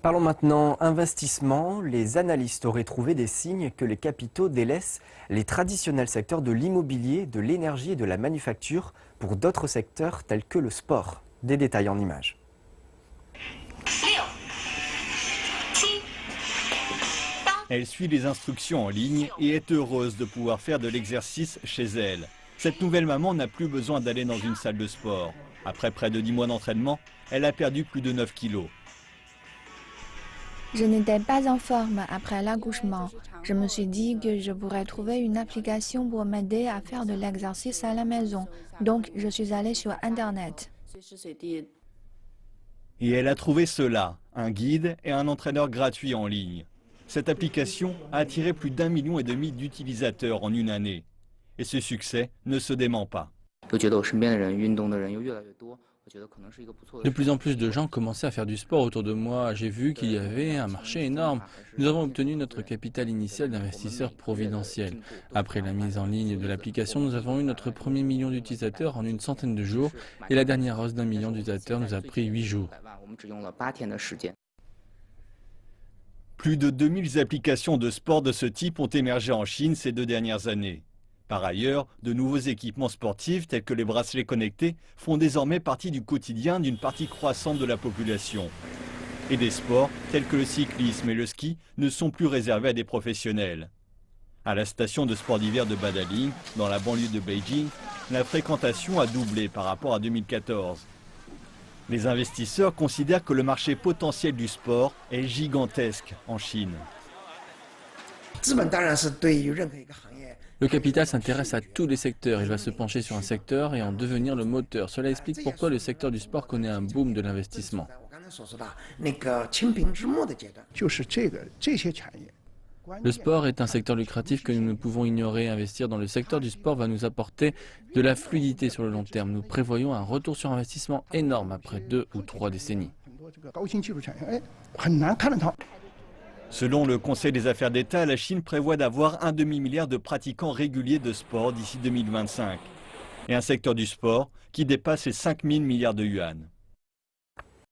Parlons maintenant investissement. Les analystes auraient trouvé des signes que les capitaux délaissent les traditionnels secteurs de l'immobilier, de l'énergie et de la manufacture pour d'autres secteurs tels que le sport. Des détails en images. Elle suit les instructions en ligne et est heureuse de pouvoir faire de l'exercice chez elle. Cette nouvelle maman n'a plus besoin d'aller dans une salle de sport. Après près de 10 mois d'entraînement, elle a perdu plus de 9 kilos. Je n'étais pas en forme après l'accouchement. Je me suis dit que je pourrais trouver une application pour m'aider à faire de l'exercice à la maison. Donc, je suis allée sur Internet. Et elle a trouvé cela, un guide et un entraîneur gratuit en ligne. Cette application a attiré plus d'1,5 million d'utilisateurs en une année. Et ce succès ne se dément pas. De plus en plus de gens commençaient à faire du sport autour de moi. J'ai vu qu'il y avait un marché énorme. Nous avons obtenu notre capital initial d'investisseurs providentiels. Après la mise en ligne de l'application, nous avons eu notre premier million d'utilisateurs en une centaine de jours et la dernière hausse d'1 million d'utilisateurs nous a pris 8 jours. Plus de 2000 applications de sport de ce type ont émergé en Chine ces 2 dernières années. Par ailleurs, de nouveaux équipements sportifs tels que les bracelets connectés font désormais partie du quotidien d'une partie croissante de la population. Et des sports tels que le cyclisme et le ski ne sont plus réservés à des professionnels. À la station de sport d'hiver de Badaling, dans la banlieue de Beijing, la fréquentation a doublé par rapport à 2014. Les investisseurs considèrent que le marché potentiel du sport est gigantesque en Chine. Le capital s'intéresse à tous les secteurs. Il va se pencher sur un secteur et en devenir le moteur. Cela explique pourquoi le secteur du sport connaît un boom de l'investissement. Le sport est un secteur lucratif que nous ne pouvons ignorer. Investir dans le secteur du sport va nous apporter de la fluidité sur le long terme. Nous prévoyons un retour sur investissement énorme après 2 ou 3 décennies. Selon le Conseil des affaires d'État, la Chine prévoit d'avoir un demi-milliard de pratiquants réguliers de sport d'ici 2025. Et un secteur du sport qui dépasse les 5 000 milliards de yuan.